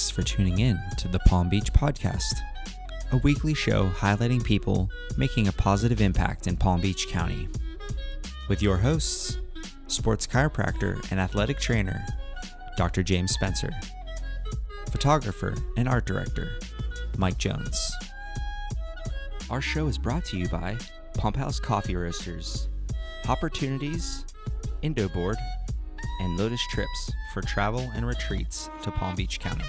Thanks for tuning in to the Palm Beach Podcast, a weekly show highlighting people making a positive impact in Palm Beach County. With your hosts, sports chiropractor and athletic trainer, Dr. James Spencer, photographer and art director, Mike Jones. Our show is brought to you by Pump House Coffee Roasters, Hopportunities, Indo Board, and Lotus Trips for travel and retreats to Palm Beach County.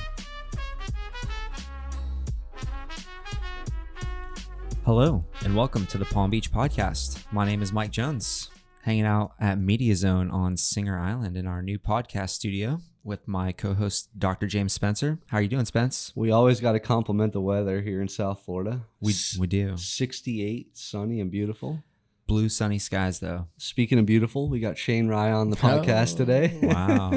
Hello, and welcome to the Palm Beach Podcast. My name is Mike Jones, hanging out at Media Zone on Singer Island in our new podcast studio with my co-host, Dr. James Spencer. How are you doing, Spence? We always got to compliment the weather here in South Florida. We do. 68, sunny and beautiful. Blue, sunny skies, though. Speaking of beautiful, we got Shane Rye on the podcast today. Wow.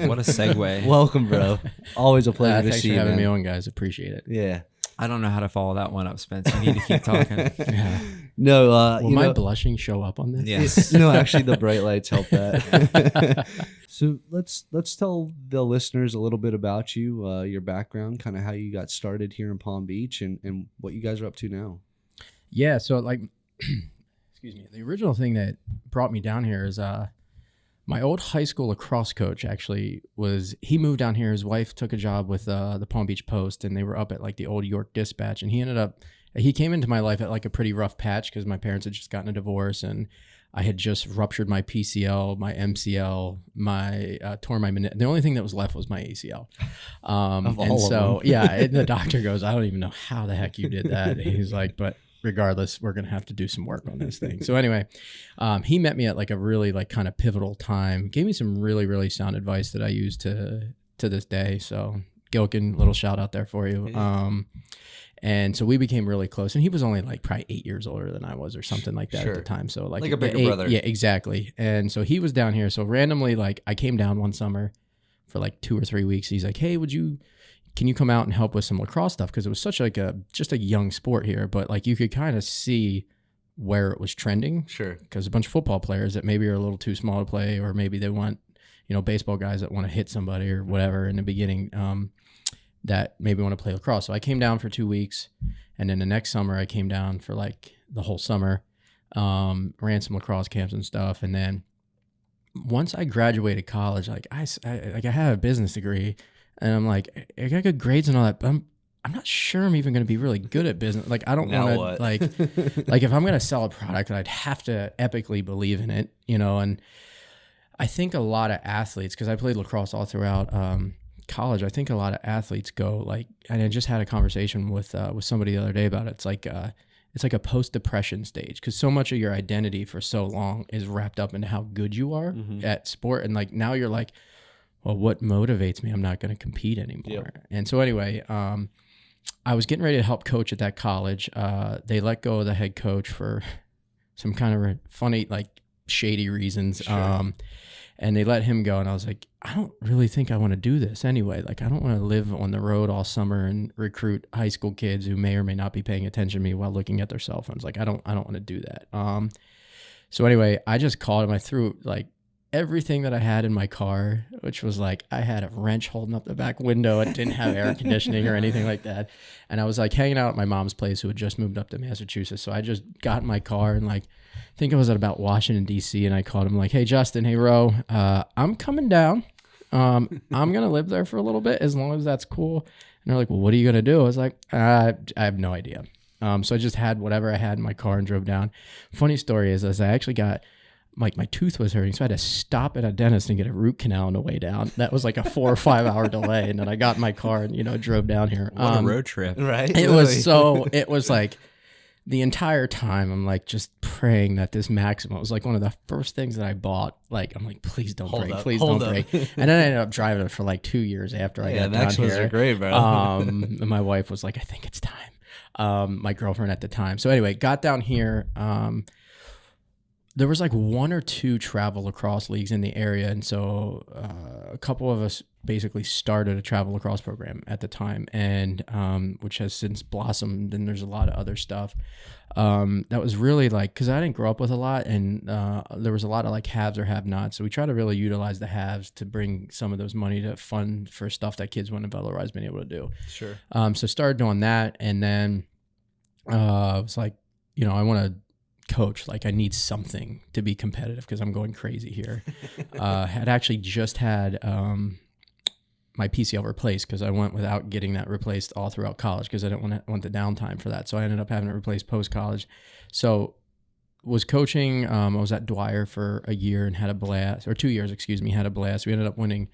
What a segue. Welcome, bro. Always a pleasure to see you, Thanks for having man. me on, guys. Appreciate it. Yeah. I don't know how to follow that one up, Spence. You need to keep talking. Yeah. No, Will my blushing show up on this? Yes. No, actually, the bright lights help that. So let's tell the listeners a little bit about you, your background, kind of how you got started here in Palm Beach, and what you guys are up to now. Yeah. So, like, excuse me. The original thing that brought me down here is my old high school lacrosse coach he moved down here. His wife took a job with the Palm Beach Post, and they were up at like the old York Dispatch, and he came into my life at like a pretty rough patch because my parents had just gotten a divorce, and I had just ruptured my PCL, my MCL, tore my meniscus. The only thing that was left was my ACL. The doctor goes, I don't even know how the heck you did that. He's like, but regardless, we're going to have to do some work on this thing. So anyway, he met me at like a really like kind of pivotal time, gave me some really, really sound advice that I use to this day. So Gilkin, little shout out there for you. And so we became really close, and he was only like probably 8 years older than I was or something like that at the time. So like a bigger brother. Yeah, exactly. And so he was down here. So randomly, like I came down one summer for like 2 or 3 weeks. He's like, hey, can you come out and help with some lacrosse stuff? Because it was such like just a young sport here, but like you could kind of see where it was trending. Sure. Because a bunch of football players that maybe are a little too small to play, or maybe they want, baseball guys that want to hit somebody or whatever in the beginning, that maybe want to play lacrosse. So I came down for 2 weeks, and then the next summer I came down for like the whole summer, ran some lacrosse camps and stuff. And then once I graduated college, like I had a business degree, and I'm like, I got good grades and all that, but I'm not sure I'm even going to be really good at business. Like, I don't want to like if I'm going to sell a product, I'd have to epically believe in it, and I think a lot of athletes, because I played lacrosse all throughout college, I think a lot of athletes go like, and I just had a conversation with somebody the other day about it. It's like a post-depression stage, because so much of your identity for so long is wrapped up into how good you are at sport. And like now you're like, well, what motivates me? I'm not going to compete anymore. Yep. And so anyway, I was getting ready to help coach at that college. They let go of the head coach for some kind of funny, like shady reasons. Sure. And they let him go. And I was like, I don't really think I want to do this anyway. Like, I don't want to live on the road all summer and recruit high school kids who may or may not be paying attention to me while looking at their cell phones. Like, I don't want to do that. So anyway, I just called him. I threw like everything that I had in my car, which was like, I had a wrench holding up the back window. It didn't have air conditioning or anything like that. And I was like hanging out at my mom's place, who had just moved up to Massachusetts. So I just got in my car and like, I think I was at about Washington, D.C. and I called him like, hey, Justin, hey, Ro, I'm coming down. I'm going to live there for a little bit as long as that's cool. And they're like, well, what are you going to do? I was like, I have no idea. So I just had whatever I had in my car and drove down. Funny story is I actually got, like my tooth was hurting, so I had to stop at a dentist and get a root canal on the way down. That was like a 4 or 5 hour delay. And then I got in my car and, drove down here. What a road trip. Right. It was like the entire time I'm like just praying that this Maxima was like one of the first things that I bought. Like, I'm like, please don't break, please don't break. And then I ended up driving it for like 2 years after I got down Maximas here. Are great, bro. And my wife was like, I think it's time. My girlfriend at the time. So anyway, got down here. there was like 1 or 2 travel lacrosse leagues in the area. And so a couple of us basically started a travel lacrosse program at the time, and which has since blossomed, and there's a lot of other stuff. That was really like, because I didn't grow up with a lot, and there was a lot of like haves or have-nots. So we try to really utilize the haves to bring some of those money to fund for stuff that kids wouldn't have otherwise been able to do. Sure. So started doing that, and then I was like, I want to coach, like I need something to be competitive because I'm going crazy here. Had actually just had my PCL replaced because I went without getting that replaced all throughout college because I didn't want the downtime for that. So I ended up having it replaced post-college. So was coaching. I was at Dwyer for a year and had a blast, or 2 years, had a blast. We ended up winning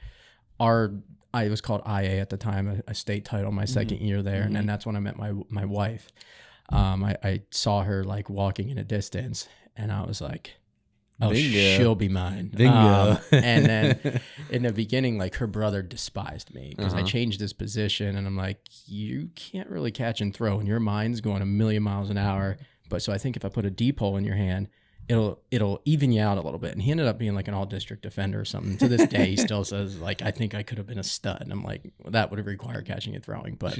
it was called IA at the time, a state title my second year there. And then that's when I met my wife. I saw her like walking in a distance, and I was like, oh, Bingo. She'll be mine. Bingo. And then in the beginning, like her brother despised me because I changed his position, and I'm like, you can't really catch and throw, and your mind's going a million miles an hour. But so I think if I put a deep hole in your hand, it'll even you out a little bit. And he ended up being like an all-district defender or something. To this day, he still says like, I think I could have been a stud. And I'm like, well, that would have required catching and throwing. But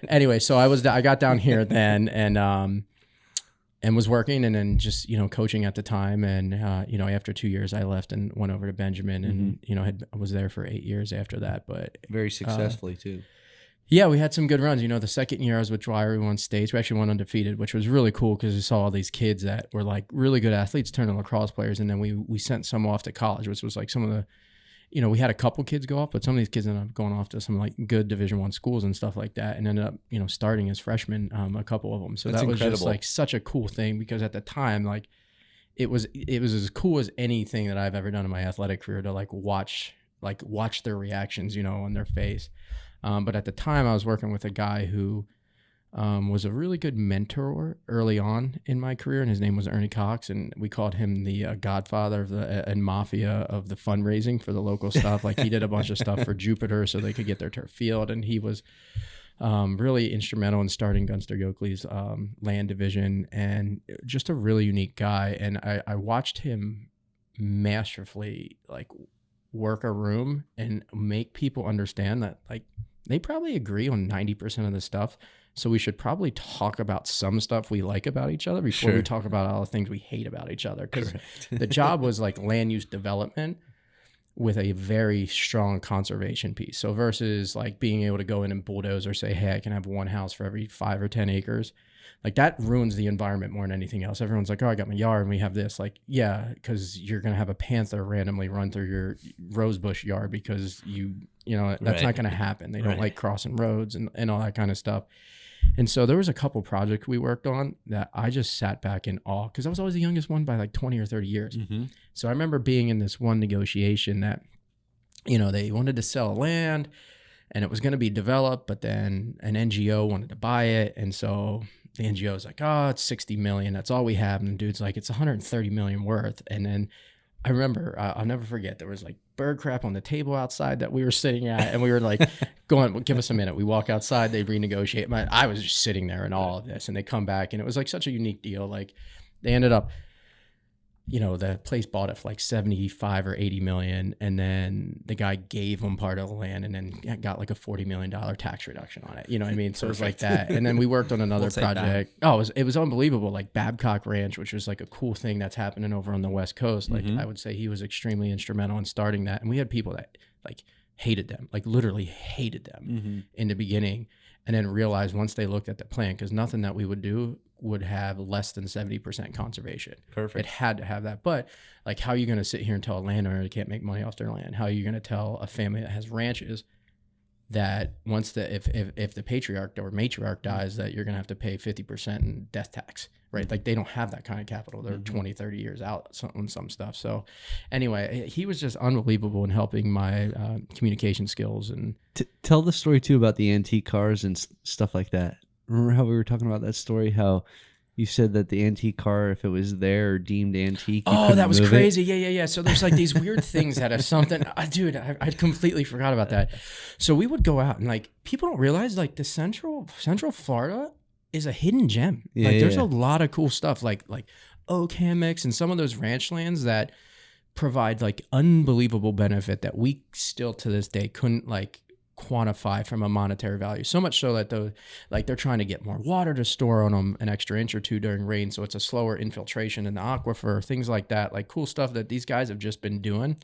anyway, so I got down here then and was working, and then just coaching at the time. And after 2 years, I left and went over to Benjamin, and I was there for 8 years after that. But very successfully too. Yeah, we had some good runs. The second year I was with Dwyer, we won states. We actually went undefeated, which was really cool because we saw all these kids that were like really good athletes turn into lacrosse players. And then we sent some off to college, which was like some of the, we had a couple kids go off, but some of these kids ended up going off to some like good Division I schools and stuff like that, and ended up, starting as freshmen, a couple of them. So That's that was incredible. just like such a cool thing because at the time, like it was as cool as anything that I've ever done in my athletic career to watch their reactions, on their face. But at the time, I was working with a guy who was a really good mentor early on in my career, and his name was Ernie Cox, and we called him the godfather of and mafia of the fundraising for the local stuff. Like he did a bunch of stuff for Jupiter so they could get their turf field, and he was really instrumental in starting Gunster Yoakley's land division, and just a really unique guy. And I watched him masterfully work a room and make people understand that they probably agree on 90% of the stuff. So we should probably talk about some stuff we like about each other before we talk about all the things we hate about each other. Because the job was like land use development with a very strong conservation piece. So versus like being able to go in and bulldoze or say, hey, I can have one house for every 5 or 10 acres. Like that ruins the environment more than anything else. Everyone's like, oh, I got my yard and we have this. Like, yeah, because you're going to have a panther randomly run through your rosebush yard because that's not going to happen. They don't like crossing roads and all that kind of stuff. And so there was a couple projects we worked on that I just sat back in awe because I was always the youngest one by like 20 or 30 years. So I remember being in this one negotiation that, they wanted to sell land and it was going to be developed, but then an NGO wanted to buy it. And so the NGO is like, oh, it's 60 million. That's all we have. And the dude's like, it's 130 million worth. And then I remember, I'll never forget, there was like bird crap on the table outside that we were sitting at. And we were like, go on, give us a minute. We walk outside, they renegotiate. I was just sitting there in all of this. And they come back and it was like such a unique deal. Like they ended up, the place bought it for like 75 or 80 million. And then the guy gave them part of the land and then got like a $40 million tax reduction on it. You know what I mean? So it was like that. And then we worked on another project. Oh, it was unbelievable. Like Babcock Ranch, which was like a cool thing that's happening over on the West Coast. Like I would say he was extremely instrumental in starting that. And we had people that like hated them, like literally hated them in the beginning. And then realized once they looked at the plan, because nothing that we would do would have less than 70% conservation. Perfect. It had to have that. But like, how are you going to sit here and tell a landowner they can't make money off their land? How are you going to tell a family that has ranches that once if the patriarch or matriarch dies, that you're going to have to pay 50% in death tax, right? Like they don't have that kind of capital. They're 20, 30 years out on some stuff. So anyway, he was just unbelievable in helping my communication skills. And tell the story too about the antique cars and stuff like that. Remember how we were talking about that story? How you said that the antique car, if it was there or deemed antique, oh, that was crazy. Yeah. So there's like these weird things that have something. Dude, I completely forgot about that. So we would go out and like people don't realize like the Central Florida is a hidden gem. There's a lot of cool stuff. Like oak hammocks and some of those ranch lands that provide like unbelievable benefit that we still to this day couldn't like quantify from a monetary value. So much so that they're trying to get more water to store on them an extra inch or two during rain, so it's a slower infiltration in the aquifer, things like that, like cool stuff that these guys have just been doing.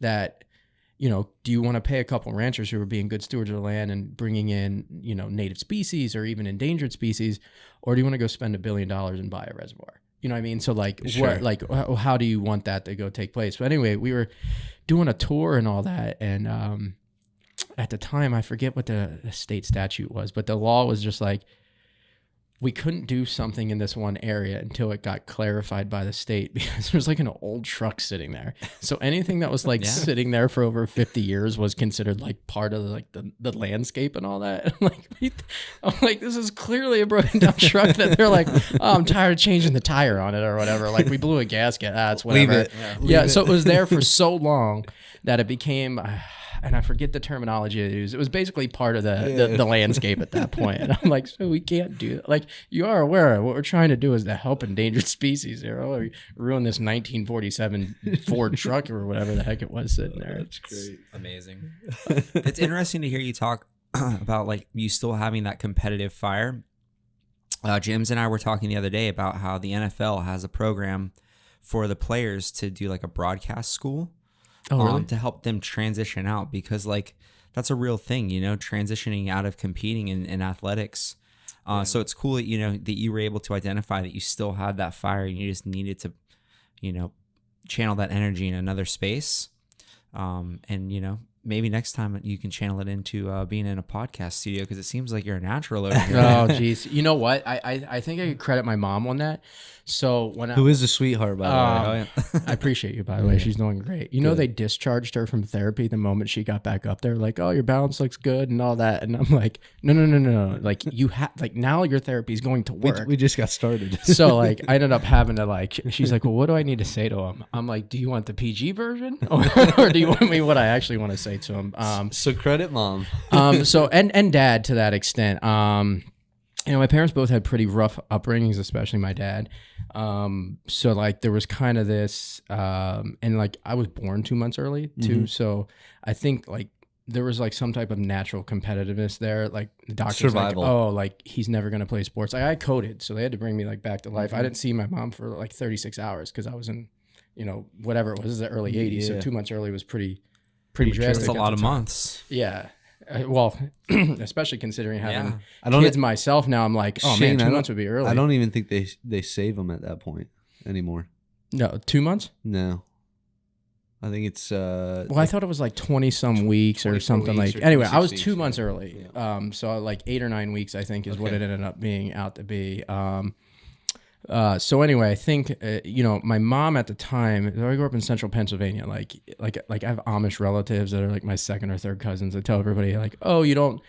That, you know, do you want to pay a couple ranchers who are being good stewards of the land and bringing in, you know, native species or even endangered species, or do you want to go spend $1 billion and buy a reservoir? You know what I mean? So like, Sure. how do you want that to go take place? But anyway, we were doing a tour and all that, and at the time, I forget what the state statute was, but the law was just like, we couldn't do something in this one area until it got clarified by the state, because there's like an old truck sitting there. So anything that was like sitting there for over 50 years was considered like part of like the landscape and all that. I'm like, this is clearly a broken down truck that they're like, oh, I'm tired of changing the tire on it or whatever. Like we blew a gasket. It's whatever. Leave it. Yeah. So it was there for so long that it became, and I forget the terminology they used. It was basically part of the landscape at that point. And I'm like, so we can't do that. Like, you are aware of what we're trying to do is to help endangered species here. Oh, we ruined this 1947 Ford truck or whatever the heck it was sitting there. That's great. Amazing. It's interesting to hear you talk about like you still having that competitive fire. James and I were talking the other day about how the NFL has a program for the players to do like a broadcast school. Oh, really? To help them transition out, because like that's a real thing, you know, transitioning out of competing in athletics. So it's cool that, you know, that you were able to identify that you still had that fire and you just needed to, you know, channel that energy in another space. And, you know, maybe next time you can channel it into being in a podcast studio, because it seems like you're a natural over here. Oh, geez. You know what? I think I could credit my mom on that. So who is a sweetheart, by the way. I appreciate you, by the way. She's doing great. You know, they discharged her from therapy the moment she got back up there. Like, oh, your balance looks good and all that. And I'm like, no. Like, you have, like, now your therapy is going to work. We just got started. So, like, I ended up having to, like, she's like, well, what do I need to say to him? I'm like, do you want the PG version? Or do you want me what I actually want to say to him? So credit mom. So, and dad to that extent. You know, my parents both had pretty rough upbringings, especially my dad. So like there was kind of this, and like I was born 2 months early too. Mm-hmm. So I think like there was like some type of natural competitiveness there. Like the doctor's survival. Like, oh, like he's never going to play sports. I coded. So they had to bring me like back to life. Mm-hmm. I didn't see my mom for like 36 hours because I was in, you know, whatever it was, the early 80s. So 2 months early was pretty drastic. That's a lot of months. Yeah. Well, especially considering having kids myself now, I'm like, oh man, 2 months would be early. I don't even think they save them at that point anymore. No, 2 months? No, I think it's. Well, I thought it was like 20 some weeks or something like. Anyway, I was 2 months early. Yeah. So like 8 or 9 weeks, I think, is what it ended up being out to be. So anyway, I think, you know, my mom at the time, I grew up in central Pennsylvania, like I have Amish relatives that are like my second or third cousins. I tell everybody like, oh, they don't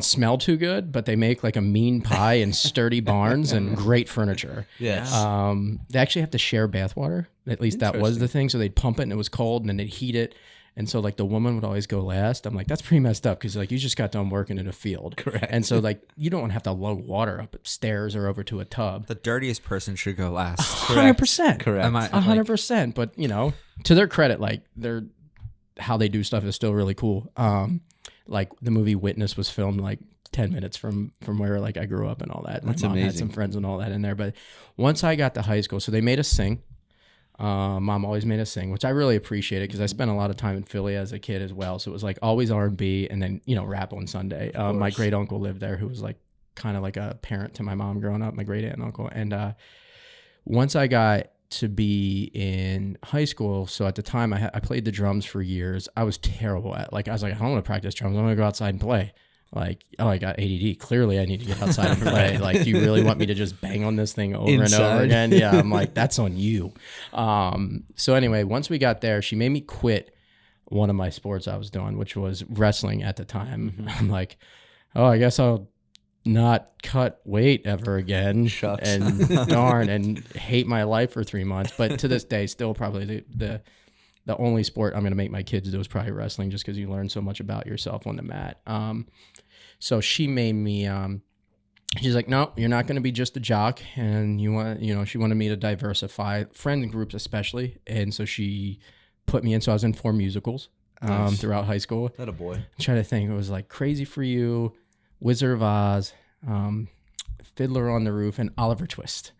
smell too good, but they make like a mean pie and sturdy barns and great furniture. Yes. They actually have to share bathwater. At least that was the thing. So they'd pump it and it was cold and then they'd heat it. And so like the woman would always go last. I'm like, that's pretty messed up because like you just got done working in a field. Correct. And so like you don't have to lug water up stairs or over to a tub. The dirtiest person should go last. 100%. Correct. 100%. But you know, to their credit, like how they do stuff is still really cool. Like the movie Witness was filmed like 10 minutes from where like I grew up and all that. That's my mom amazing. had some friends and all that in there. But once I got to high school, so they made us sing. Mom always made us sing, which I really appreciated because I spent a lot of time in Philly as a kid as well. So it was like always R&B and then, you know, rap on Sunday. My great uncle lived there who was like kind of like a parent to my mom growing up, my great aunt and uncle. And once I got to be in high school, so at the time I played the drums for years. I was terrible at I was like, I don't want to practice drums. I'm going to go outside and play. Like, oh, I got ADD. Clearly, I need to get outside and play. Like, do you really want me to just bang on this thing over and over again? Yeah, I'm like, that's on you. So anyway, once we got there, she made me quit one of my sports I was doing, which was wrestling at the time. Mm-hmm. I'm like, oh, I guess I'll not cut weight ever again. Shucks. And darn, and hate my life for 3 months. But to this day, still probably the only sport I'm going to make my kids do is probably wrestling just because you learn so much about yourself on the mat. So she made me she's like, no, you're not going to be just a jock. And she wanted me to diversify friend groups, especially. And so she put me in. So I was in 4 musicals throughout high school. That a boy. I'm trying to think. It was like Crazy for You, Wizard of Oz, Fiddler on the Roof, and Oliver Twist.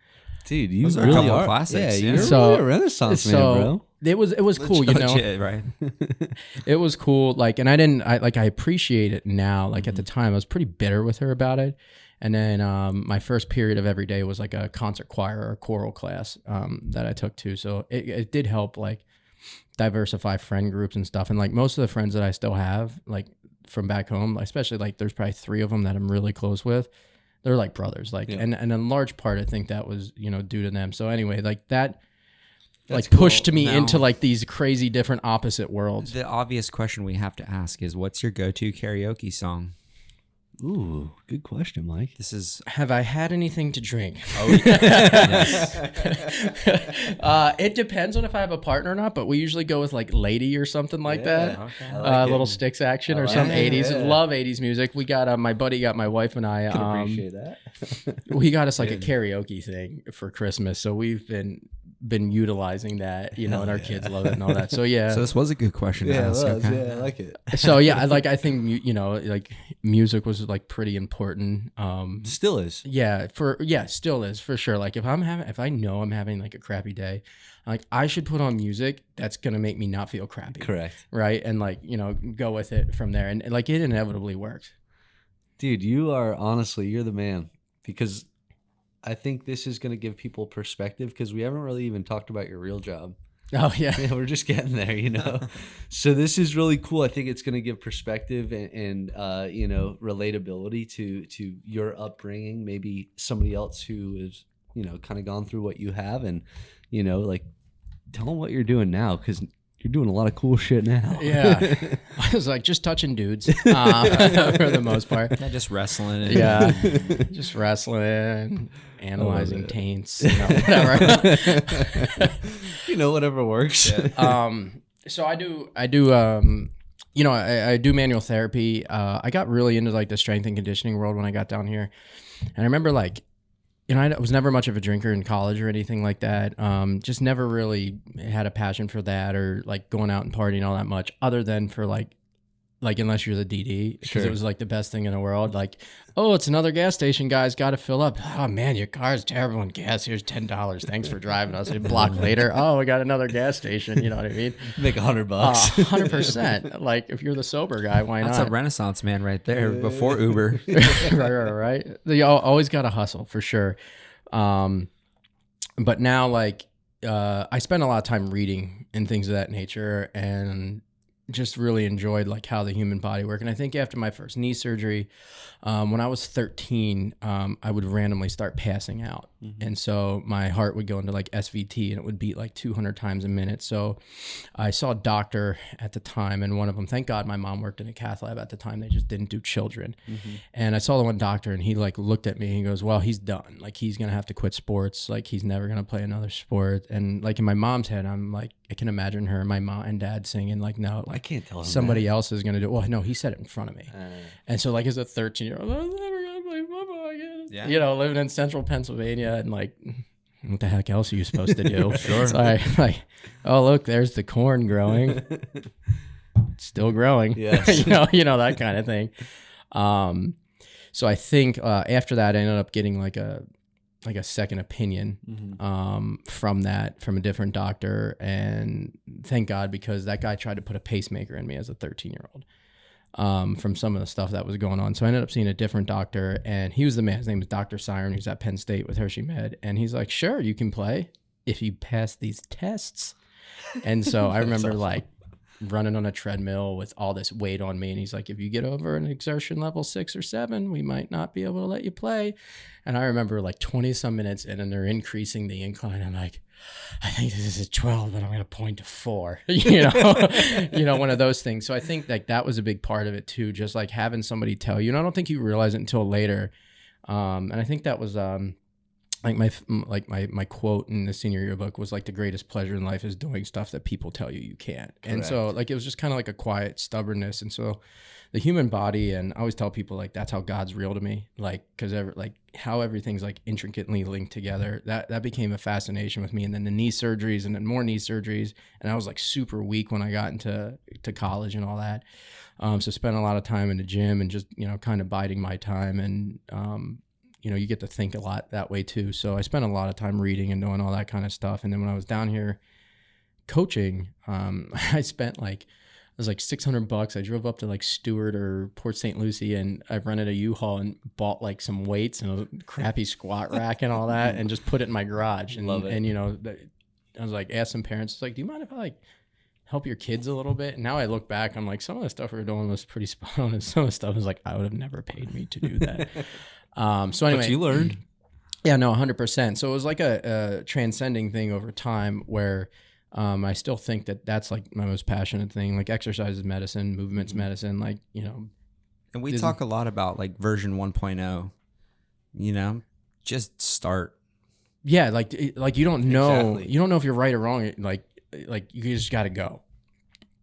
Dude, you Those are really a couple are classics. Yeah, Yeah. you're really a Renaissance man, bro. It was cool, you know. Legit, right? It was cool, like, and I appreciate it now. Like at the time, I was pretty bitter with her about it. And then my first period of every day was like a concert choir or choral class that I took too. So it did help like diversify friend groups and stuff. And like most of the friends that I still have, like from back home, especially like there's probably 3 of them that I'm really close with. They're like brothers, like, and in large part, I think that was, due to them. So anyway, like that's like pushed me into like these crazy different opposite worlds. The obvious question we have to ask is, what's your go-to karaoke song? Ooh, good question, Mike. This is... Have I had anything to drink? Oh, yes. It depends on if I have a partner or not, but we usually go with like Lady or something like that. Okay. Little Sticks action or some 80s. Yeah. Love 80s music. We got my buddy got my wife and I. Can appreciate that. We got us like a karaoke thing for Christmas, so we've been utilizing that, and our kids love it and all that. So yeah. So this was a good question to ask. Okay. Yeah, I like it. So yeah, I think like music was like pretty important. Still is. Still is for sure. Like if I know I'm having like a crappy day, like I should put on music that's gonna make me not feel crappy. Correct. Right, and like go with it from there, and like it inevitably works. Dude, you're the man, because I think this is going to give people perspective, because we haven't really even talked about your real job. Oh, yeah. Yeah, we're just getting there, So this is really cool. I think it's going to give perspective and relatability to your upbringing, maybe somebody else who is, kind of gone through what you have, and, like, tell them what you're doing now, because you're doing a lot of cool shit now. Yeah. I was like, just touching dudes for the most part. Yeah, just wrestling. And Yeah. Just wrestling, analyzing taints, whatever. Whatever works. Yeah. So I do I do manual therapy. I got really into like the strength and conditioning world when I got down here. And I remember like, I was never much of a drinker in college or anything like that. Just never really had a passion for that, or like going out and partying all that much, other than for like unless you're the DD, because it was like the best thing in the world. Like, oh, it's another gas station, guys, got to fill up. Oh man, your car's terrible on gas. Here's $10. Thanks for driving us. A block later, oh, we got another gas station. You know what I mean? Make $100. 100%. Like if you're the sober guy, why not? That's a Renaissance man right there before Uber. right. You always got to hustle for sure. But now like I spend a lot of time reading and things of that nature, and just really enjoyed like how the human body works. And I think after my first knee surgery, when I was 13, I would randomly start passing out. And so my heart would go into like SVT, and it would beat like 200 times a minute. So I saw a doctor at the time, and one of them, thank God my mom worked in a cath lab at the time. They just didn't do children. And I saw the one doctor, and he like looked at me and he goes, well, he's done. Like he's going to have to quit sports. Like he's never going to play another sport. And like in my mom's head, I'm like, I can imagine her and my mom and dad singing like, no, like, I can't tell him somebody else is going to do it. Well, no, he said it in front of me. And so like as a 13-year-old, I'm never going to play football again. Yeah. Living in central Pennsylvania, and like, what the heck else are you supposed to do? Sure. So like, oh, look, there's the corn growing. It's still growing. Yes. you know, that kind of thing. So I think after that, I ended up getting like a second opinion from a different doctor. And thank God, because that guy tried to put a pacemaker in me as a 13-year-old from some of the stuff that was going on. So I ended up seeing a different doctor, and he was the man. His name was Dr. Siren. He was at Penn State with Hershey Med. And he's like, sure, you can play if you pass these tests. And so I remember awesome. Like running on a treadmill with all this weight on me, and he's like, if you get over an exertion level 6 or 7, we might not be able to let you play. And I remember like 20 some minutes in, and they're increasing the incline. I'm like, I think this is a 12, but I'm going to point to 4, one of those things. So I think like that was a big part of it too, just like having somebody tell you, and I don't think you realize it until later. And I think that was like my quote in the senior yearbook was like, the greatest pleasure in life is doing stuff that people tell you you can't. And so like, it was just kind of like a quiet stubbornness. And so the human body, and I always tell people like, that's how God's real to me. Like, cause like how everything's like intricately linked together, that became a fascination with me. And then the knee surgeries and then more knee surgeries. And I was like super weak when I got into college and all that. So spent a lot of time in the gym and just, you know, kind of biding my time. And, you know, you get to think a lot that way too. So I spent a lot of time reading and doing all that kind of stuff. And then when I was down here coaching, I spent like, it was like $600. I drove up to like Stewart or Port St. Lucie, and I rented a U-Haul and bought like some weights and a crappy squat rack and all that, and just put it in my garage. And, Love it. And you know, I was like, asked some parents, like, do you mind if I like help your kids a little bit? And now I look back, I'm like, some of the stuff we were doing was pretty spot on, and some of the stuff was like, I would have never paid me to do that. So anyway, But you learned. Yeah, no, 100%. So it was like a transcending thing over time where I still think that that's like my most passionate thing. Like exercise is medicine, movement's medicine, like, you know. And we talk a lot about like version 1.0, you know, just start. Yeah, like you don't know, Exactly. you don't know if you're right or wrong. Like you just got to go.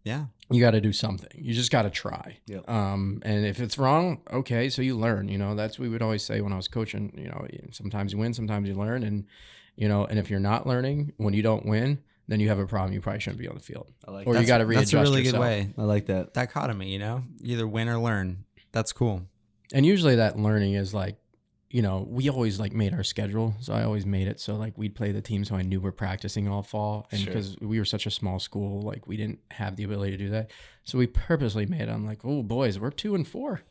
Yeah. You got to do something. You just got to try. Yep. And if it's wrong, okay, so you learn. You know, that's what we would always say when I was coaching. You know, sometimes you win, sometimes you learn, and you know, and if you're not learning when you don't win, then you have a problem. You probably shouldn't be on the field, I like or that. you got to readjust That's a really yourself. good way. I like that. Dichotomy, you know, either win or learn. That's cool. And usually that learning is like, you know, we always like made our schedule. So I always made it so like we'd play the team so I knew we're practicing all fall. And Sure. because we were such a small school, like we didn't have the ability to do that. So we purposely made it. I'm like, oh, boys, we're 2-4.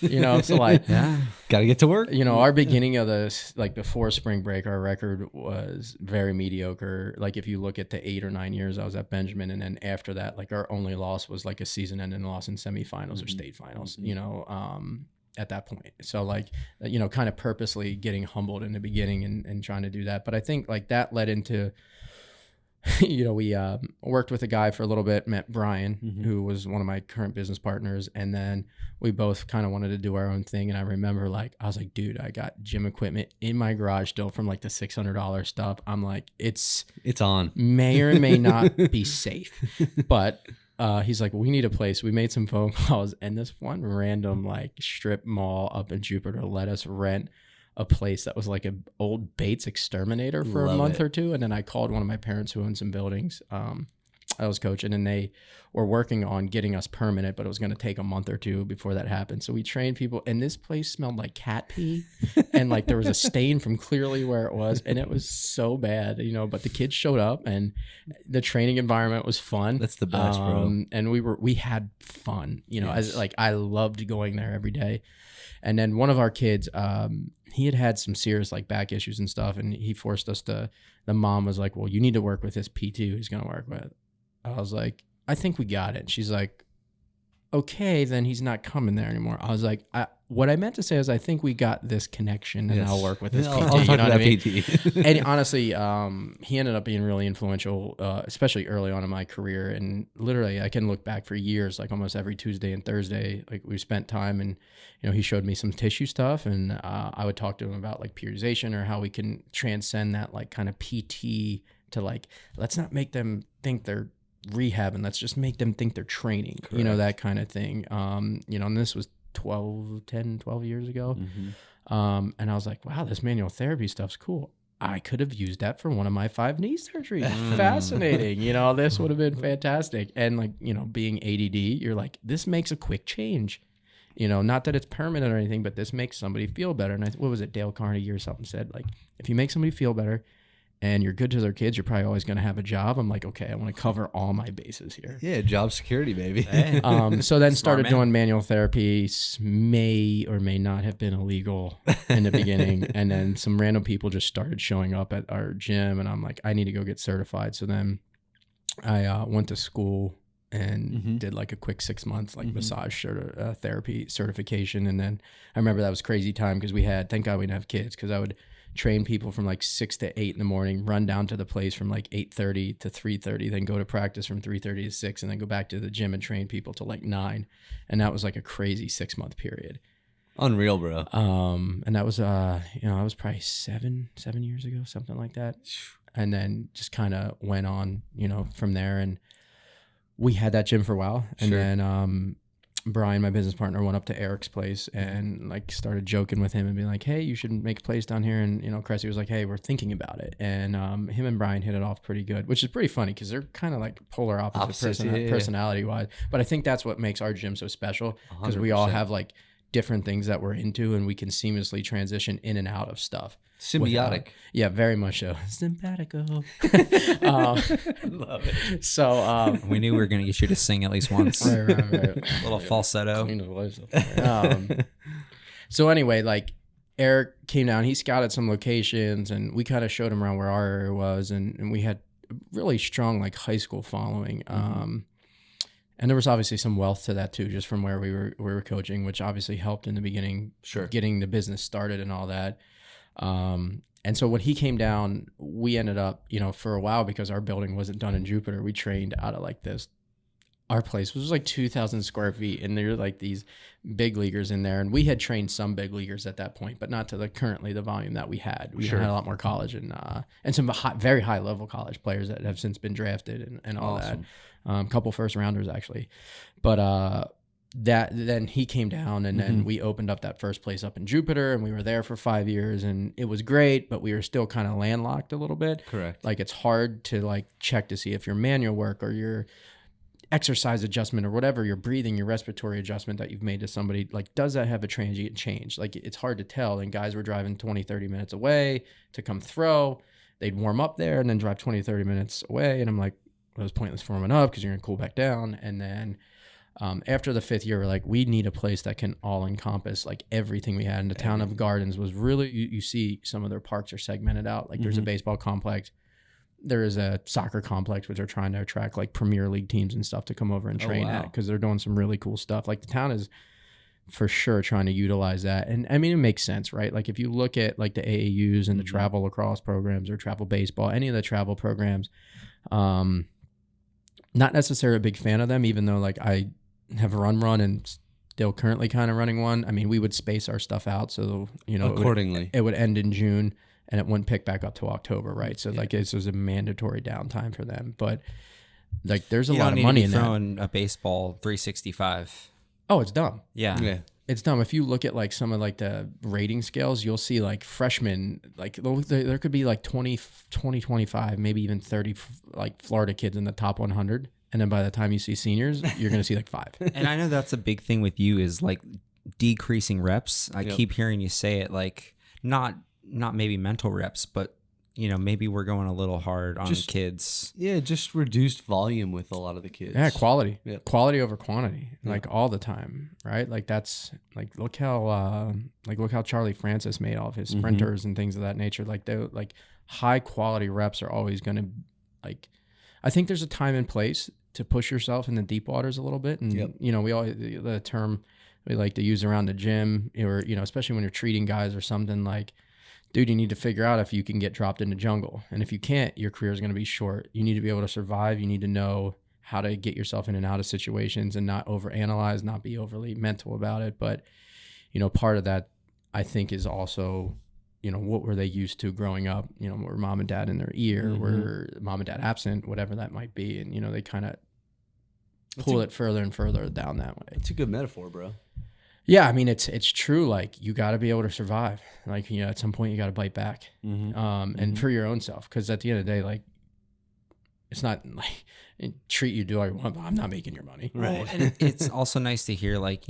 You know, so like, Yeah. Got to get to work. you know, our beginning of the, like before spring break, our record was very mediocre. Like if you look at the 8 or 9 years I was at Benjamin, and then after that, like our only loss was like a season-ending loss in semifinals or state finals, you know, at that point. So like, you know, kind of purposely getting humbled in the beginning and trying to do that. But I think like that led into, you know, we worked with a guy for a little bit, met Brian, who was one of my current business partners. And then we both kind of wanted to do our own thing. And I remember like, I was like, dude, I got gym equipment in my garage still from like the $600 stuff. I'm like, it's on. may or may not be safe. But he's like, we need a place. We made some phone calls, and this one random like strip mall up in Jupiter let us rent a place that was like an old Bates exterminator for a Love month it. or two. And then I called one of my parents who owned some buildings. I was coaching, and they were working on getting us permanent, but it was going to take a month or two before that happened. So we trained people, and this place smelled like cat pee, and like there was a stain from clearly where it was, and it was so bad, you know, but the kids showed up, and the training environment was fun. That's the best, bro. And we had fun, you know, Yes. as like, I loved going there every day. And then one of our kids, he had some serious like back issues and stuff, and he forced us to, the mom was like, well, you need to work with this PT who's going to work with. I was like, I think we got it. And she's like, okay, then he's not coming there anymore. I was like, what I meant to say is I think we got this connection, and Yes. I'll work with this I'll PT. talk You to know what I that mean? PT. And honestly, he ended up being really influential, especially early on in my career. And literally, I can look back for years, like almost every Tuesday and Thursday, like we spent time, and you know, he showed me some tissue stuff, and I would talk to him about like periodization or how we can transcend that like kind of PT to like, let's not make them think they're rehabbing, let's just make them think they're training. Correct. You know, that kind of thing. You know, and this was 12 years ago. And I was like, wow, this manual therapy stuff's cool. I could have used that for one of my 5 knee surgeries. Fascinating. You know, this would have been fantastic. And like, you know, being ADD, you're like, this makes a quick change. You know, not that it's permanent or anything, but this makes somebody feel better. And what was it? Dale Carnegie or something said, like, if you make somebody feel better and you're good to their kids, you're probably always going to have a job. I'm like, okay, I want to cover all my bases here. Yeah, job security, baby. Hey. So then Smart started man. doing manual therapy. May or may not have been illegal in the beginning. And then some random people just started showing up at our gym, and I'm like, I need to go get certified. So then I went to school and did like a quick 6 months like massage therapy certification. And then I remember that was crazy time because thank God we didn't have kids, because I would train people from like 6 to 8 in the morning, run down to the place from like 8:30 to 3:30, then go to practice from 3:30 to 6, and then go back to the gym and train people till like 9. And that was like a crazy 6-month period. Unreal, bro. And that was that was probably seven years ago, something like that. And then just kind of went on, from there. And we had that gym for a while. And then Brian, my business partner, went up to Eric's place and like started joking with him and being like, hey, you should make a place down here. And, Cressey was like, hey, we're thinking about it. And him and Brian hit it off pretty good, which is pretty funny because they're kind of like polar opposite personality wise. But I think that's what makes our gym so special because we all have like different things that we're into and we can seamlessly transition in and out of stuff. Symbiotic. Yeah, very much so. Sympatico. Love it. So we knew we were going to get you to sing at least once. Right. A little falsetto. So anyway, like Eric came down, he scouted some locations and we kind of showed him around where our area was and we had a really strong like high school following. And there was obviously some wealth to that too, just from where we were coaching, which obviously helped in the beginning, getting the business started and all that. And so when he came down, we ended up, for a while, because our building wasn't done in Jupiter, we trained out of like this. Our place was like 2,000 square feet, and there were like these big leaguers in there. And we had trained some big leaguers at that point, but not to currently the volume that we had. We had a lot more college and some very high level college players that have since been drafted and all that. A couple first rounders actually, but then he came down and then we opened up that first place up in Jupiter and we were there for 5 years and it was great, but we were still kind of landlocked a little bit. Correct. Like it's hard to like check to see if your manual work or your exercise adjustment or whatever, your breathing, your respiratory adjustment that you've made to somebody, like does that have a transient change? Like it's hard to tell. And guys were driving 20-30 minutes away to come throw. They'd warm up there and then drive 20-30 minutes away. And I'm like, well, it was pointless warming up because you're going to cool back down. And then after the 5th year, we're like, we need a place that can all encompass like everything we had. And the town of Gardens was really, you see some of their parks are segmented out. Like there's a baseball complex. There is a soccer complex, which are trying to attract like Premier League teams and stuff to come over and train at because they're doing some really cool stuff. Like the town is for sure trying to utilize that. And I mean, it makes sense, right? Like if you look at like the AAUs and the travel lacrosse programs or travel baseball, any of the travel programs, not necessarily a big fan of them, even though like I have run and still currently kind of running one. I mean, we would space our stuff out. So, accordingly, it would end in June and it wouldn't pick back up till October. Right. So like this was a mandatory downtime for them, but like there's a lot of money in that. Throwing a baseball 365. Oh, it's dumb. Yeah. It's dumb. If you look at like some of like the rating scales, you'll see like freshmen, like there could be like 20, 25, maybe even 30 like Florida kids in the top 100. And then by the time you see seniors, you're going to see like 5. And I know that's a big thing with you is like decreasing reps. I keep hearing you say it, like not maybe mental reps, but maybe we're going a little hard on kids. Yeah, just reduced volume with a lot of the kids. Yeah, quality. Yeah. Quality over quantity, like all the time, right? Like that's like look how Charlie Francis made all of his sprinters and things of that nature. Like they like high quality reps are always going to like. I think there's a time and place to push yourself in the deep waters a little bit, and we all the term we like to use around the gym, or especially when you're treating guys or something like. Dude, you need to figure out if you can get dropped in the jungle. And if you can't, your career is going to be short. You need to be able to survive. You need to know how to get yourself in and out of situations and not overanalyze, not be overly mental about it. But, part of that, I think, is also, what were they used to growing up? Were mom and dad in their ear? Were mom and dad absent? Whatever that might be. And, they kind of pull it further and further down that way. It's a good metaphor, bro. Yeah, I mean, it's true. Like, you got to be able to survive. Like, at some point, you got to bite back. And for your own self. Because at the end of the day, like, it's not like treat you do all you want, but I'm not making your money. Right. Well, and it's also nice to hear, like,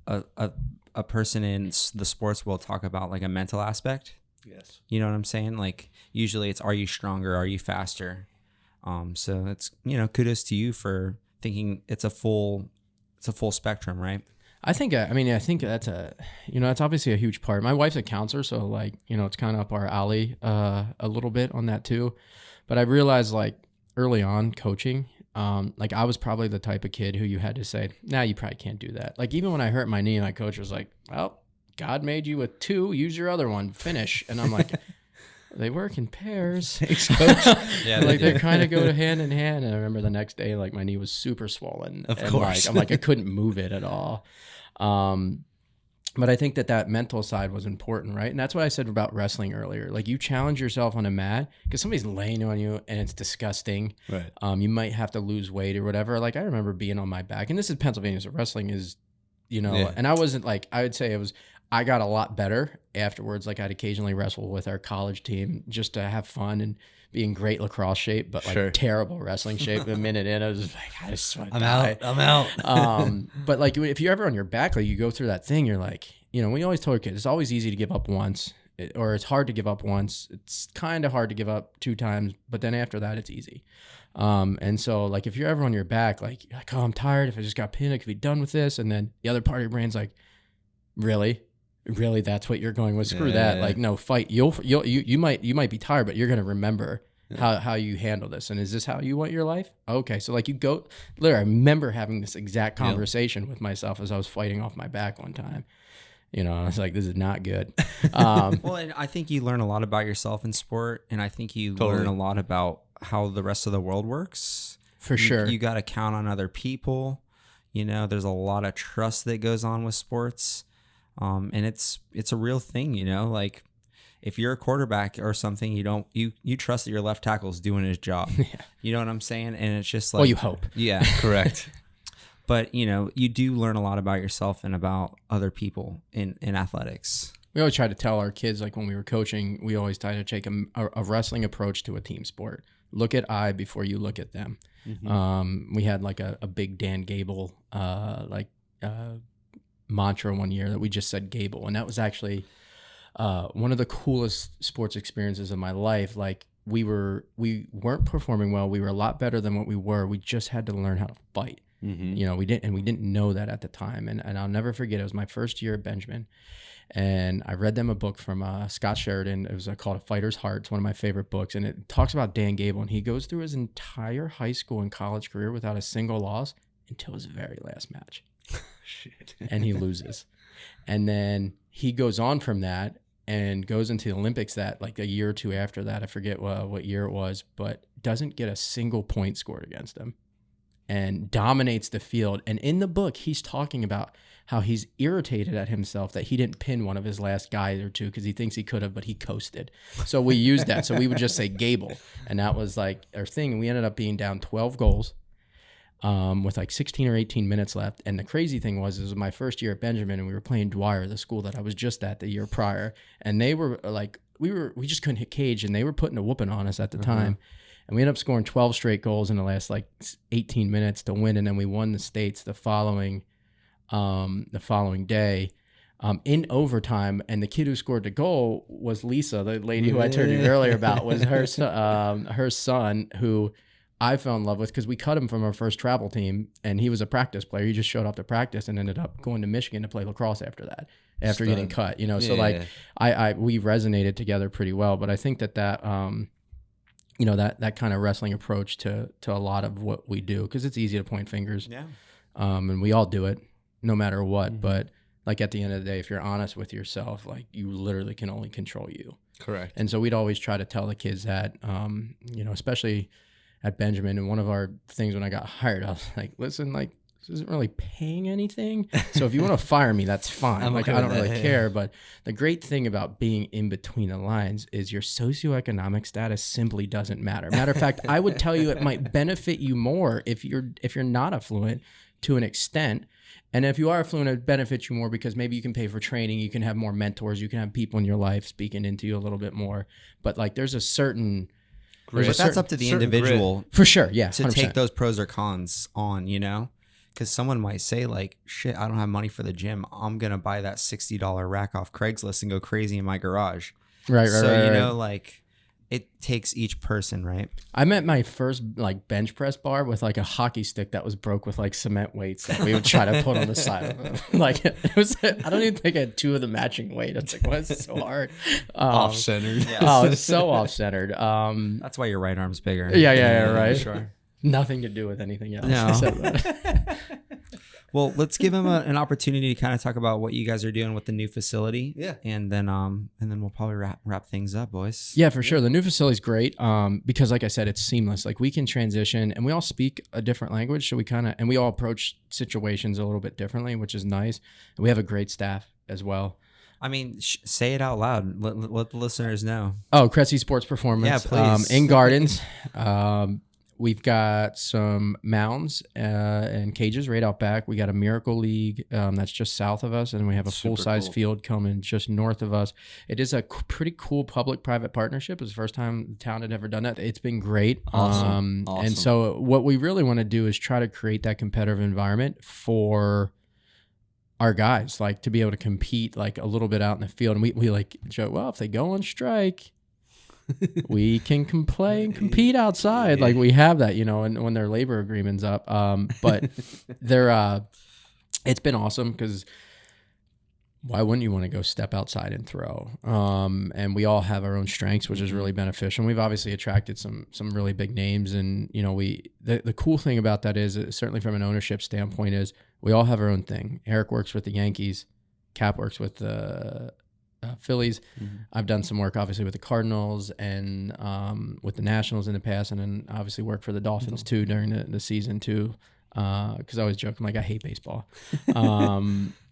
a person in the sports world talk about, like, a mental aspect. Yes. You know what I'm saying? Like, usually it's, are you stronger? Are you faster? So it's, kudos to you for thinking it's a full spectrum, right? I think that's that's obviously a huge part. My wife's a counselor, so like, it's kind of up our alley a little bit on that too. But I realized like early on coaching, like I was probably the type of kid who you had to say, nah, you probably can't do that. Like even when I hurt my knee, my coach was like, well, God made you with 2, use your other one, finish. And I'm like, they work in pairs. Thanks, coach. Yeah, they kind of go hand in hand. And I remember the next day, like my knee was super swollen. Of course. Like, I'm like, I couldn't move it at all. But I think that mental side was important, right? And that's what I said about wrestling earlier. Like, you challenge yourself on a mat because somebody's laying on you and it's disgusting. Right. You might have to lose weight or whatever. Like, I remember being on my back, and this is Pennsylvania, so wrestling is, and I wasn't like, I would say I got a lot better afterwards. Like, I'd occasionally wrestle with our college team just to have fun and be in great lacrosse shape, but like terrible wrestling shape. A minute in, I was just like, I just want to die. I'm out. But like, if you're ever on your back, like you go through that thing, you're like, we always told kids, it's always easy to give up once, or it's hard to give up once. It's kind of hard to give up 2 times, but then after that, it's easy. And so like, if you're ever on your back, like, oh, I'm tired. If I just got pinned, I could be done with this. And then the other part of your brain's like, really, that's what you're going with? Screw that. Like, no, fight. You might be tired, but you're going to remember how you handle this. And is this how you want your life? Okay. So like, literally, I remember having this exact conversation with myself as I was fighting off my back one time. I was like, this is not good. Well, and I think you learn a lot about yourself in sport, and I think you learn a lot about how the rest of the world works. For sure. You got to count on other people. There's a lot of trust that goes on with sports. And it's a real thing, like if you're a quarterback or something, you trust that your left tackle is doing his job. You know what I'm saying? And it's just like, well, you hope. Yeah, correct. But you do learn a lot about yourself and about other people in athletics. We always try to tell our kids, like when we were coaching, we always try to take a wrestling approach to a team sport. Look at I before you look at them. Mm-hmm. We had like a big Dan Gable, mantra one year that we just said Gable, and that was actually one of the coolest sports experiences of my life. Like, we weren't performing well, we were a lot better than what we were, we just had to learn how to fight. We didn't know that at the time, and I'll never forget, it was my first year at Benjamin, and I read them a book from Scott Sheridan. It was called A Fighter's Heart. It's one of my favorite books, and it talks about Dan Gable, and he goes through his entire high school and college career without a single loss until his very last match. Shit. And he loses. And then he goes on from that and goes into the Olympics that like a year or 2 after that. I forget what year it was, but doesn't get a single point scored against him and dominates the field. And in the book, he's talking about how he's irritated at himself that he didn't pin one of his last guys or 2 because he thinks he could have, but he coasted. So we used that. So we would just say Gable. And that was like our thing. And we ended up being down 12 goals. With like 16 or 18 minutes left. And the crazy thing was, it was my first year at Benjamin, and we were playing Dwyer, the school that I was just at the year prior. And they were like, we just couldn't hit cage, and they were putting a whooping on us at the time. And we ended up scoring 12 straight goals in the last like 18 minutes to win. And then we won the states the following day. In overtime, and the kid who scored the goal was Lisa, the lady who I told you earlier about, was her son, who I fell in love with because we cut him from our first travel team, and he was a practice player. He just showed up to practice and ended up going to Michigan to play lacrosse after that, after getting cut, So like we resonated together pretty well. But I think that kind of wrestling approach to a lot of what we do, because it's easy to point fingers. Yeah. And we all do it no matter what. Mm-hmm. But like at the end of the day, if you're honest with yourself, like you literally can only control you. Correct. And so we'd always try to tell the kids that, especially at Benjamin, and one of our things when I got hired, I was like, listen, like, this isn't really paying anything. So if you want to fire me, that's fine. I don't really care. But the great thing about being in between the lines is your socioeconomic status simply doesn't matter. Matter of fact, I would tell you it might benefit you more if you're not affluent to an extent. And if you are affluent, it benefits you more because maybe you can pay for training, you can have more mentors, you can have people in your life speaking into you a little bit more. But like, there's a certain... But that's up to the individual. Grit. For sure, yeah. 100%. To take those pros or cons on, Because someone might say like, shit, I don't have money for the gym. I'm going to buy that $60 rack off Craigslist and go crazy in my garage. Right. So, like, it takes each person, right? I met my first like bench press bar with like a hockey stick that was broke with like cement weights that we would try to put on the side of it. Like it was, I don't even think I had 2 of the matching weight. It's like, why is this so hard? Off-centered. Yeah. Oh, it's so off-centered. That's why your right arm's bigger. Yeah, right. Sure. Nothing to do with anything else. No. Well, let's give him an opportunity to kind of talk about what you guys are doing with the new facility. Yeah. And then we'll probably wrap things up, boys. Yeah, for sure. The new facility is great because, like I said, it's seamless. Like we can transition, and we all speak a different language, so we all approach situations a little bit differently, which is nice. And we have a great staff. as well. I mean, say it out loud. Let the listeners know. Oh, Cressey Sports Performance. Yeah, please. In Gardens. We've got some mounds and cages right out back. We got a Miracle League that's just south of us, and we have a full-size field coming just north of us. It is a pretty cool public-private partnership. It's the first time the town had ever done that. It's been great. Awesome. And so what we really want to do is try to create that competitive environment for our guys, like to be able to compete like a little bit out in the field. And we like joke, well, if they go on strike, we can play and compete outside. Like we have that, you know, and when their labor agreement's up. But it's been awesome because why wouldn't you want to go step outside and throw? And we all have our own strengths, which is really beneficial. And we've obviously attracted some really big names. And, you know, the cool thing about that is certainly from an ownership standpoint is we all have our own thing. Eric works with the Yankees. Cap works with the Phillies. Mm-hmm. I've done some work obviously with the Cardinals and with the Nationals in the past, and then obviously worked for the Dolphins too during the season too. Because I always joke, I'm like, I hate baseball.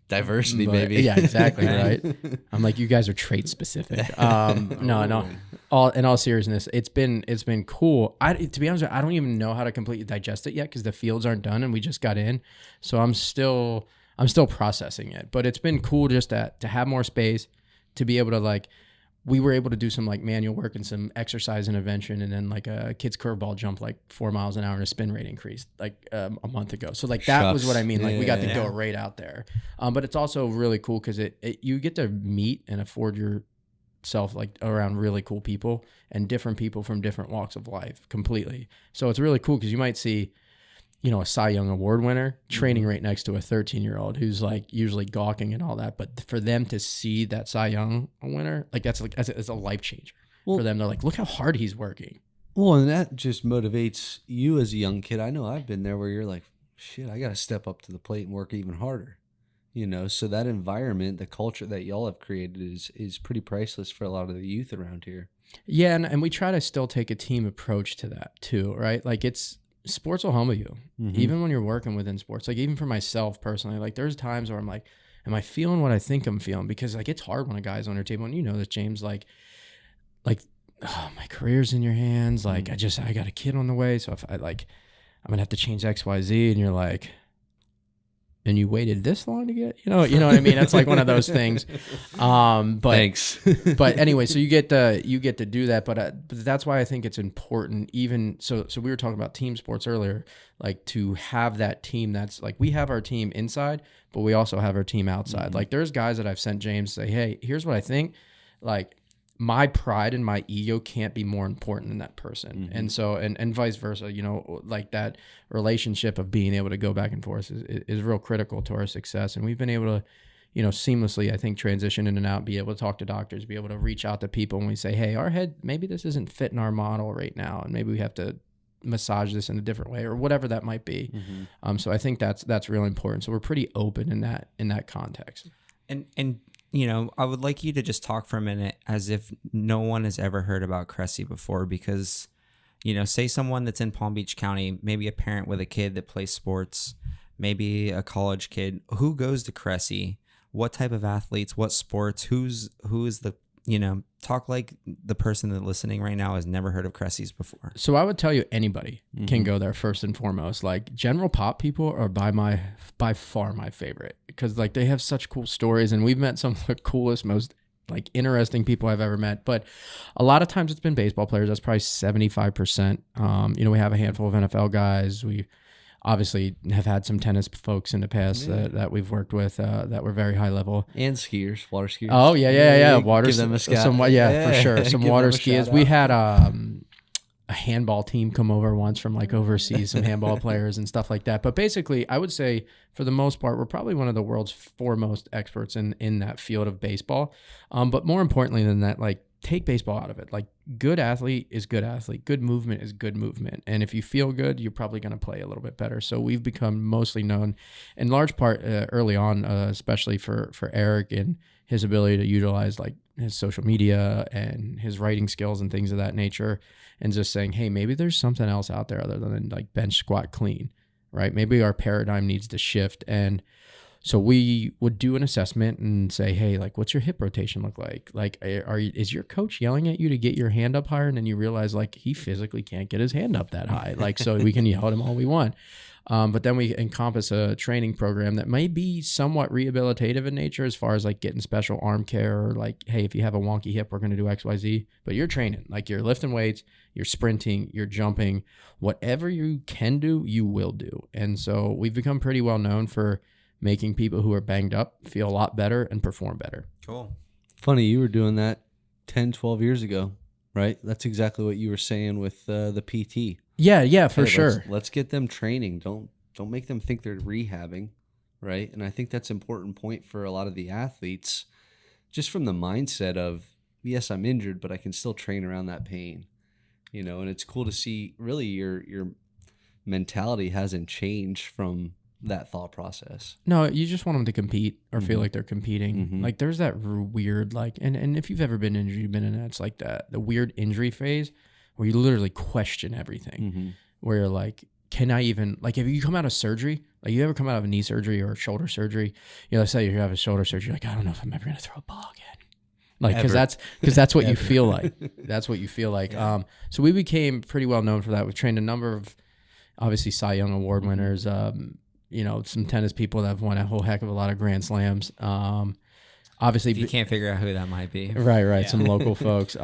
Diversity, baby. Yeah, exactly. Right. I'm like, you guys are trait specific. No. In all seriousness, it's been cool. To be honest, I don't even know how to completely digest it yet because the fields aren't done and we just got in. So I'm still processing it. But it's been cool just to have more space, to be able to like, we were able to do some like manual work and some exercise intervention, and then like a kid's curveball jump like 4 miles an hour and a spin rate increased like a month ago. So like that was what I mean. Like we got to go right out there. But it's also really cool because you get to meet and afford yourself like around really cool people and different people from different walks of life completely. So it's really cool because you might see, you know, a Cy Young Award winner training right next to a 13-year-old who's like usually gawking and all that. But for them to see that Cy Young winner, like that's a life changer for them. They're like, look how hard he's working. Well, and that just motivates you as a young kid. I know I've been there where you're like, shit, I got to step up to the plate and work even harder. You know, so that environment, the culture that y'all have created is pretty priceless for a lot of the youth around here. Yeah, and we try to still take a team approach to that too, right? Like sports will humble you, even when you're working within sports. Like even for myself personally, like there's times where I'm like, am I feeling what I think I'm feeling? Because like it's hard when a guy's on your table, and you know this, James, like, oh, my career's in your hands. Like I got a kid on the way, so if I'm gonna have to change X, Y, Z, and you're like, and you waited this long to get, you know what I mean? It's like one of those things. But thanks. But anyway, so you get to do that. But that's why I think it's important. Even so we were talking about team sports earlier, like to have that team that's like, we have our team inside, but we also have our team outside. Mm-hmm. Like there's guys that I've sent James say, hey, here's what I think. Like my pride and my ego can't be more important than that person. Mm-hmm. And so, and vice versa, you know, like that relationship of being able to go back and forth is real critical to our success. And we've been able to, you know, seamlessly, I think, transition in and out, be able to talk to doctors, be able to reach out to people when we say, hey, our head, maybe this isn't fitting our model right now, and maybe we have to massage this in a different way or whatever that might be. Mm-hmm. So I think that's really important. So we're pretty open in that context. And you know, I would like you to just talk for a minute as if no one has ever heard about Cressey before, because, you know, say someone that's in Palm Beach County, maybe a parent with a kid that plays sports, maybe a college kid, who goes to Cressey, what type of athletes, what sports, who is the, you know, talk like the person that's listening right now has never heard of Cressey's before. So I would tell you anybody can go there first and foremost. Like general pop people are by far my favorite, because like they have such cool stories, and we've met some of the coolest, most like interesting people I've ever met. But a lot of times it's been baseball players. That's probably 75%. You know, we have a handful of NFL guys. We obviously have had some tennis folks in the past that we've worked with that were very high level. And skiers, water skiers. Oh, yeah. Water, give them a scout. For sure. Some water skiers. We had a handball team come over once from like overseas, some handball players and stuff like that. But basically, I would say for the most part, we're probably one of the world's foremost experts in that field of baseball. But more importantly than that, like, take baseball out of it. Like, good athlete is good athlete. Good movement is good movement. And if you feel good, you're probably going to play a little bit better. So we've become mostly known in large part early on, especially for Eric and his ability to utilize like his social media and his writing skills and things of that nature, and just saying, hey, maybe there's something else out there other than like bench, squat, clean, right? Maybe our paradigm needs to shift. And So we would do an assessment and say, hey, like, what's your hip rotation look like? Like, is your coach yelling at you to get your hand up higher? And then you realize, like, he physically can't get his hand up that high. Like, so we can yell at him all we want. But then we encompass a training program that may be somewhat rehabilitative in nature as far as like getting special arm care or like, hey, if you have a wonky hip, we're going to do X, Y, Z. But you're training, like you're lifting weights, you're sprinting, you're jumping, whatever you can do, you will do. And so we've become pretty well known for making people who are banged up feel a lot better and perform better. Cool. Funny, you were doing that 10, 12 years ago, right? That's exactly what you were saying with the PT. Yeah, for sure. Let's get them training. Don't make them think they're rehabbing, right? And I think that's an important point for a lot of the athletes, just from the mindset of, yes, I'm injured, but I can still train around that pain, you know. And it's cool to see really your mentality hasn't changed from that thought process. No, you just want them to compete or feel like they're competing. Like there's that weird, like, and if you've ever been injured, you've been in that, it's like the weird injury phase where you literally question everything, where you're like, can I even, like, if you come out of surgery, like you ever come out of a knee surgery or a shoulder surgery, you know, let's say you have a shoulder surgery, you're like, I don't know if I'm ever going to throw a ball again. Like, because that's what you feel like. That's what you feel like. Yeah. So we became pretty well known for that. We've trained a number of, obviously, Cy Young Award winners, you know, some tennis people that have won a whole heck of a lot of Grand Slams. Obviously, if you can't figure out who that might be. Right. Yeah. Some local folks.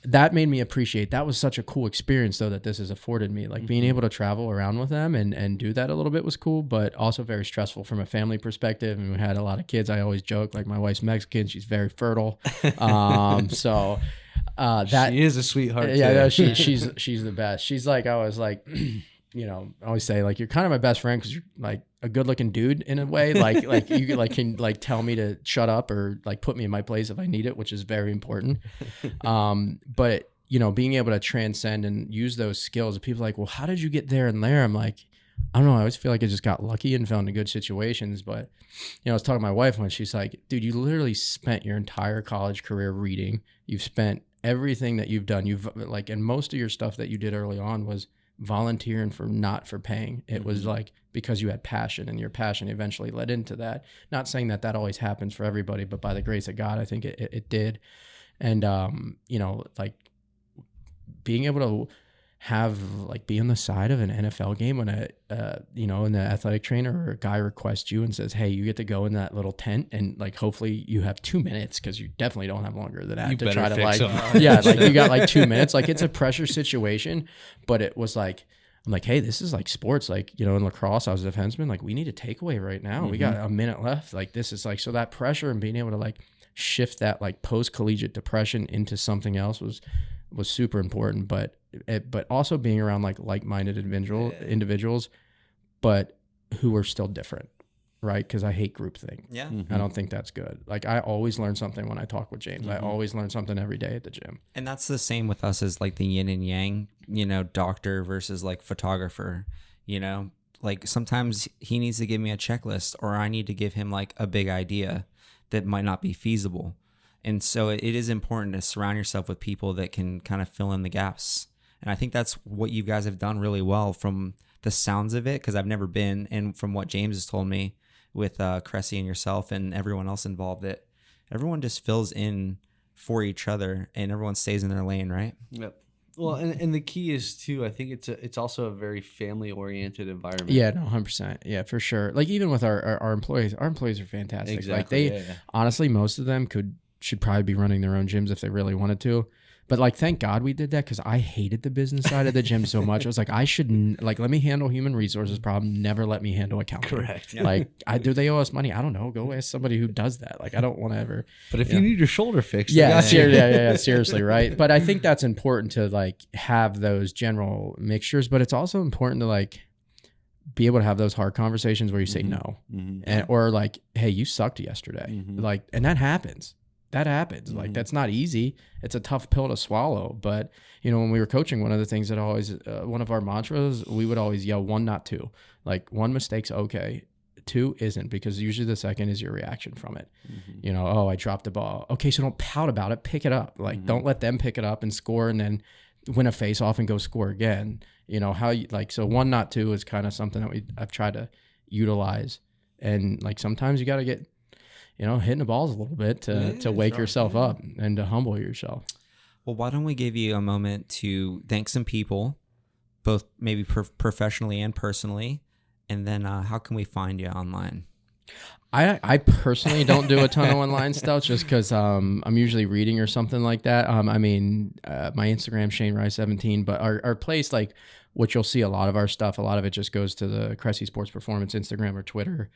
That made me appreciate, that was such a cool experience though that this has afforded me, like being able to travel around with them and do that a little bit was cool, but also very stressful from a family perspective. And we had a lot of kids. I always joke, like my wife's Mexican, she's very fertile. So that she is a sweetheart. Yeah, no, she's the best. She's like, I was like, you know, I always say like, you're kind of my best friend because you're like a good looking dude in a way, like you like can like tell me to shut up or like put me in my place if I need it, which is very important. But you know, being able to transcend and use those skills, people are like, well, how did you get there and there? I'm like, I don't know. I always feel like I just got lucky and fell into good situations. But, you know, I was talking to my wife when she's like, dude, you literally spent your entire college career reading. You've spent everything that you've done. You've like, and most of your stuff that you did early on was volunteering for not for paying. It was like because you had passion, and your passion eventually led into that. Not saying that that always happens for everybody, but by the grace of God, I think it did. And, you know, like being able to have like be on the side of an NFL game when you know, and the athletic trainer or a guy requests you and says, hey, you get to go in that little tent and like hopefully you have 2 minutes, because you definitely don't have longer than that you to try to like yeah, like you got like 2 minutes. Like it's a pressure situation, but it was like, I'm like, hey, this is like sports. Like, you know, in lacrosse, I was a defenseman. Like, we need a takeaway right now. We got a minute left. Like, this is like, so that pressure and being able to like shift that like post-collegiate depression into something else was super important. But also being around like-minded individuals, but who are still different, right? Because I hate groupthink. Yeah. I don't think that's good. Like, I always learn something when I talk with James. I always learn something every day at the gym. And that's the same with us as like the yin and yang, you know, doctor versus like photographer, you know, like sometimes he needs to give me a checklist, or I need to give him like a big idea that might not be feasible. And so it is important to surround yourself with people that can kind of fill in the gaps. And I think that's what you guys have done really well from the sounds of it, because I've never been, and from what James has told me with Cressey and yourself and everyone else involved, that everyone just fills in for each other and everyone stays in their lane, right? Yep. Well, and the key is too, I think it's also a very family oriented environment. Yeah, no, 100%. Yeah, for sure. Like even with our employees are fantastic. Exactly. Like honestly, most of them should probably be running their own gyms if they really wanted to. But like, thank God we did that, because I hated the business side of the gym so much. I was like, I shouldn't, like, let me handle human resources problem. Never let me handle accounting. Correct. Yeah. Like, do they owe us money? I don't know. Go ask somebody who does that. Like, I don't want to ever. But if you need your shoulder fixed, yeah, seriously, right? But I think that's important to like have those general mixtures. But it's also important to like be able to have those hard conversations where you say no, and or like, hey, you sucked yesterday, like, and that happens. Like, that's not easy. It's a tough pill to swallow. But, you know, when we were coaching, one of the things that always, one of our mantras, we would always yell 1, not 2. Like, 1 mistake's okay. 2 isn't, because usually the second is your reaction from it. You know, oh, I dropped the ball. Okay, so don't pout about it. Pick it up. Like, don't let them pick it up and score and then win a face off and go score again. You know, how you like, so 1, not 2 is kind of something that I've tried to utilize And like sometimes you got to get, hitting the balls a little bit to wake yourself up and to humble yourself. Well, why don't we give you a moment to thank some people, both maybe professionally and personally, and then how can we find you online? I personally don't do a ton of online stuff just because I'm usually reading or something like that. My Instagram, ShaneRye17, but our place, like what you'll see a lot of our stuff, a lot of it just goes to the Cressey Sports Performance Instagram or Twitter.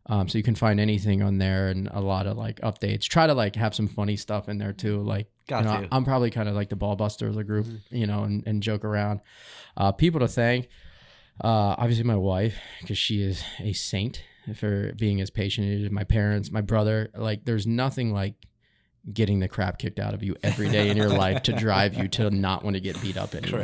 So you can find anything on there and a lot of like updates. Try to like have some funny stuff in there too. Like, I'm probably kind of like the ball buster of the group, and joke around. People to thank, obviously my wife, because she is a saint for being as patient as my parents, my brother. Like there's nothing like getting the crap kicked out of you every day in your life to drive you to not want to get beat up anymore.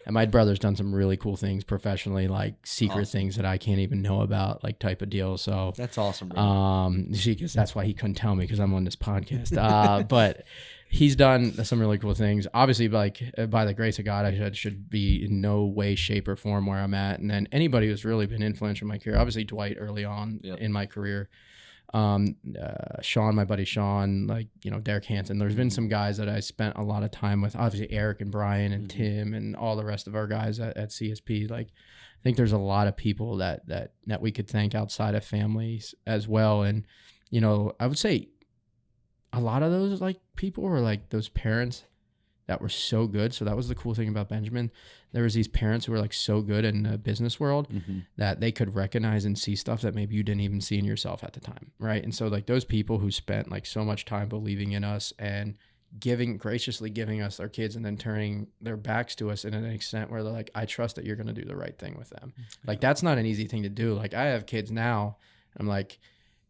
And my brother's done some really cool things professionally, like secret things that I can't even know about, like type of deal. So that's awesome, bro. Because that's why he couldn't tell me because I'm on this podcast. But he's done some really cool things. Obviously, like by the grace of God, I should be in no way, shape, or form where I'm at. And then anybody who's really been influential in my career, obviously Dwight early on in my career. Sean, my buddy Sean, like, Derek Hansen. There's been some guys that I spent a lot of time with, obviously Eric and Brian and Tim and all the rest of our guys at CSP. Like, I think there's a lot of people that we could thank outside of families as well. And, I would say a lot of those like people were like those parents that were so good. So that was the cool thing about Benjamin. There was these parents who were like so good in the business world that they could recognize and see stuff that maybe you didn't even see in yourself at the time. Right. And so like those people who spent like so much time believing in us and graciously giving us our kids and then turning their backs to us in an extent where they're like, I trust that you're going to do the right thing with them. Like, that's not an easy thing to do. Like I have kids now. I'm like,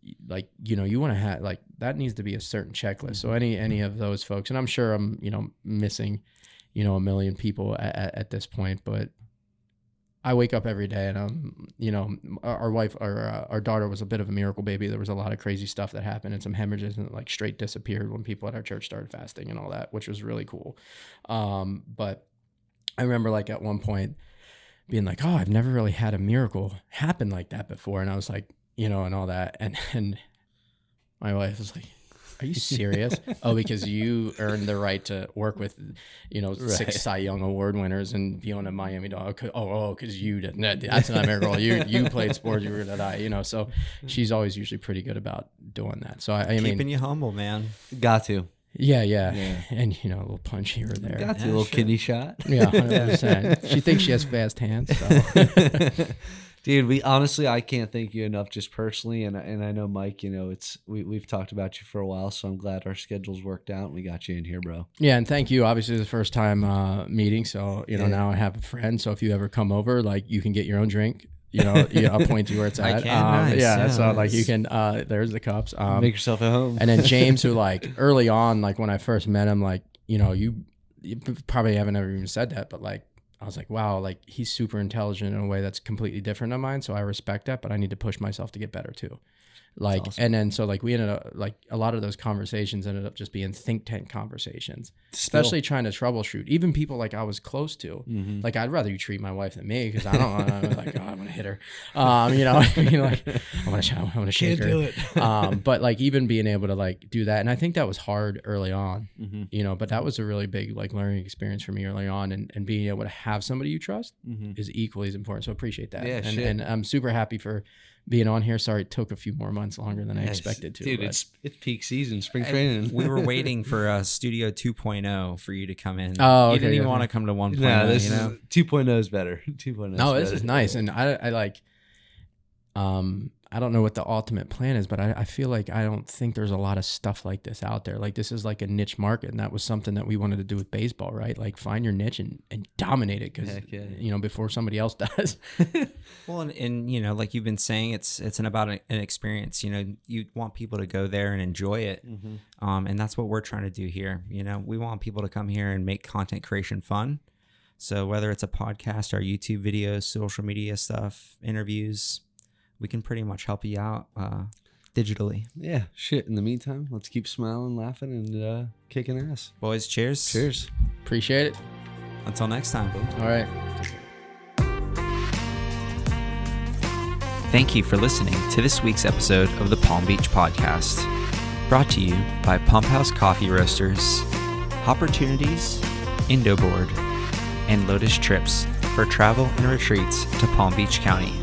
you want to have like, that needs to be a certain checklist. So any of those folks, and I'm sure I'm, missing, a million people at this point, but I wake up every day and our daughter was a bit of a miracle baby. There was a lot of crazy stuff that happened and some hemorrhages and like straight disappeared when people at our church started fasting and all that, which was really cool. But I remember like at one point being like, oh, I've never really had a miracle happen like that before. And I was like, and all that. And my wife was like, are you serious? Oh, because you earned the right to work with, 6 Cy Young Award winners and be on a Miami Dog. Oh, because you did. That's not a miracle. You played sports, you were that I, so she's always usually pretty good about doing that. So I mean, keeping you humble, man. Got to. Yeah. And, a little punch here or there. Got to, a little kidney shot. Yeah, 100%. She thinks she has fast hands, so. Dude, I can't thank you enough just personally. And I know, Mike, we've talked about you for a while, so I'm glad our schedules worked out and we got you in here, bro. Yeah, and thank you. Obviously, it's the first time meeting, so, now I have a friend. So if you ever come over, like, you can get your own drink. I'll point you where it's at. I can, nice. So like you can, there's the cups. Make yourself at home. And then James, who like early on, like when I first met him, like, you probably haven't ever even said that, but like, I was like, wow, like he's super intelligent in a way that's completely different than mine. So I respect that, but I need to push myself to get better too. Like, awesome. And then, so like we ended up like a lot of those conversations ended up just being think tank conversations, especially trying to troubleshoot even people like I was close to. Like, I'd rather you treat my wife than me. Cause I don't want to like, oh, I want to hit her. Like I want to shake her. Do it. But like even being able to like do that. And I think that was hard early on, but that was a really big like learning experience for me early on, and being able to have somebody you trust is equally as important. So appreciate that. Yeah, and I'm super happy for being on here. Sorry, it took a few more months longer than I expected to. Dude, it's peak season, spring training. We were waiting for Studio 2.0 for you to come in. Oh, okay, you didn't even want to come to 1.0. No, this is 2.0 is better. 2.0. No, this is nice, and I like. I don't know what the ultimate plan is, but I feel like I don't think there's a lot of stuff like this out there. Like, this is like a niche market, and that was something that we wanted to do with baseball, right? Like, find your niche and dominate it, because before somebody else does. Well, and like you've been saying, it's about an experience. You want people to go there and enjoy it, and that's what we're trying to do here. We want people to come here and make content creation fun. So whether it's a podcast, our YouTube videos, social media stuff, interviews, we can pretty much help you out digitally. Yeah, shit. In the meantime, let's keep smiling, laughing, and kicking ass. Boys, cheers. Cheers. Appreciate it. Until next time. All right. Thank you for listening to this week's episode of the Palm Beach Podcast, brought to you by Pump House Coffee Roasters, Hopportunities, Indo and Lotus Trips for travel and retreats to Palm Beach County.